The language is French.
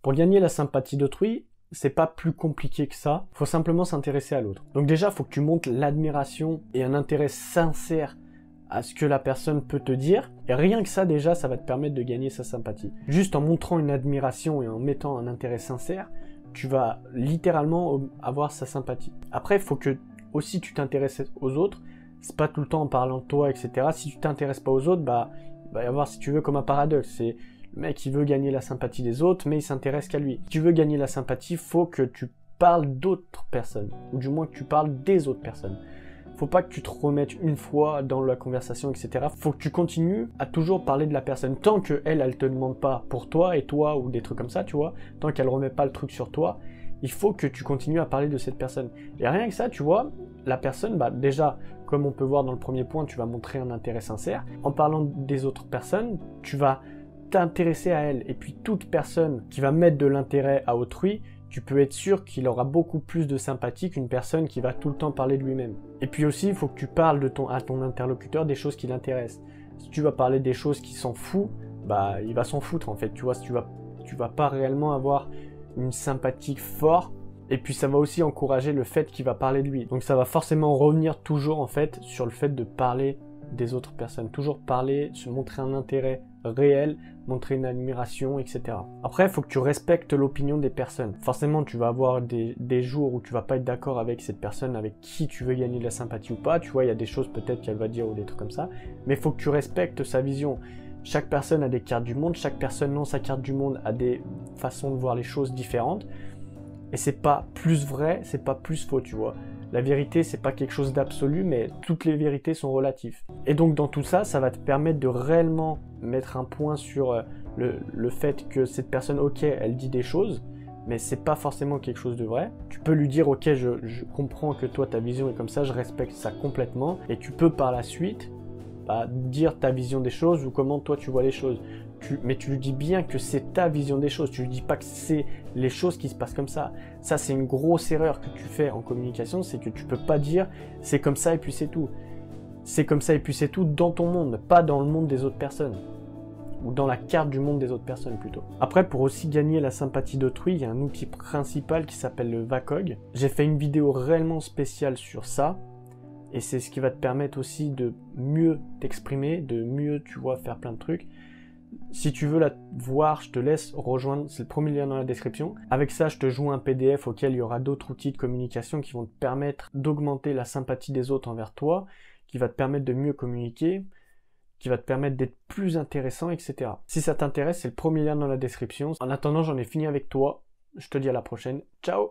Pour gagner la sympathie d'autrui, c'est pas plus compliqué que ça. Faut simplement s'intéresser à l'autre. Donc déjà, faut que tu montres l'admiration et un intérêt sincère à ce que la personne peut te dire. Et rien que ça, déjà, ça va te permettre de gagner sa sympathie. Juste en montrant une admiration et en mettant un intérêt sincère, tu vas littéralement avoir sa sympathie. Après, il faut que aussi tu t'intéresses aux autres. C'est pas tout le temps en parlant de toi, etc. Si tu t'intéresses pas aux autres, bah, il va y avoir, si tu veux, comme un paradoxe. C'est le mec, il veut gagner la sympathie des autres, mais il s'intéresse qu'à lui. Si tu veux gagner la sympathie, faut que tu parles d'autres personnes. Ou du moins que tu parles des autres personnes. Faut pas que tu te remettes une fois dans la conversation, etc. Faut que tu continues à toujours parler de la personne. Tant que elle te demande pas pour toi et toi, ou des trucs comme ça, tu vois. Tant qu'elle remet pas le truc sur toi, il faut que tu continues à parler de cette personne. Et rien que ça, tu vois, la personne, bah déjà, comme on peut voir dans le premier point, tu vas montrer un intérêt sincère. En parlant des autres personnes, tu vas t'intéresser à elle. Et puis toute personne qui va mettre de l'intérêt à autrui, tu peux être sûr qu'il aura beaucoup plus de sympathie qu'une personne qui va tout le temps parler de lui-même. Et puis aussi, il faut que tu parles à ton interlocuteur des choses qui l'intéressent. Si tu vas parler des choses qui s'en fout, bah il va s'en foutre en fait. Tu vois, tu vas pas réellement avoir une sympathie forte. Et puis ça va aussi encourager le fait qu'il va parler de lui. Donc ça va forcément revenir toujours en fait sur le fait de parler des autres personnes. Toujours parler, se montrer un intérêt réel, montrer une admiration, etc. Après, il faut que tu respectes l'opinion des personnes. Forcément, tu vas avoir des jours où tu vas pas être d'accord avec cette personne avec qui tu veux gagner de la sympathie ou pas. Tu vois, il y a des choses peut-être qu'elle va dire ou des trucs comme ça. Mais il faut que tu respectes sa vision. Chaque personne a des cartes du monde. Chaque personne dans sa carte du monde a des façons de voir les choses différentes. Et c'est pas plus vrai, c'est pas plus faux, tu vois. La vérité, c'est pas quelque chose d'absolu, mais toutes les vérités sont relatives. Et donc dans tout ça, ça va te permettre de réellement mettre un point sur le fait que cette personne, ok, elle dit des choses, mais c'est pas forcément quelque chose de vrai. Tu peux lui dire, ok, je comprends que toi, ta vision est comme ça, je respecte ça complètement, et tu peux par la suite dire ta vision des choses ou comment toi tu vois les choses. Mais tu lui dis bien que c'est ta vision des choses. Tu lui dis pas que c'est les choses qui se passent comme ça. Ça, c'est une grosse erreur que tu fais en communication, c'est que tu peux pas dire c'est comme ça et puis c'est tout. C'est comme ça et puis c'est tout dans ton monde, pas dans le monde des autres personnes. Ou dans la carte du monde des autres personnes plutôt. Après, pour aussi gagner la sympathie d'autrui, il y a un outil principal qui s'appelle le VACOG. J'ai fait une vidéo réellement spéciale sur ça. Et c'est ce qui va te permettre aussi de mieux t'exprimer, de mieux, tu vois, faire plein de trucs. Si tu veux la voir, je te laisse rejoindre, c'est le premier lien dans la description. Avec ça, je te joue un PDF auquel il y aura d'autres outils de communication qui vont te permettre d'augmenter la sympathie des autres envers toi, qui va te permettre de mieux communiquer, qui va te permettre d'être plus intéressant, etc. Si ça t'intéresse, c'est le premier lien dans la description. En attendant, j'en ai fini avec toi. Je te dis à la prochaine. Ciao!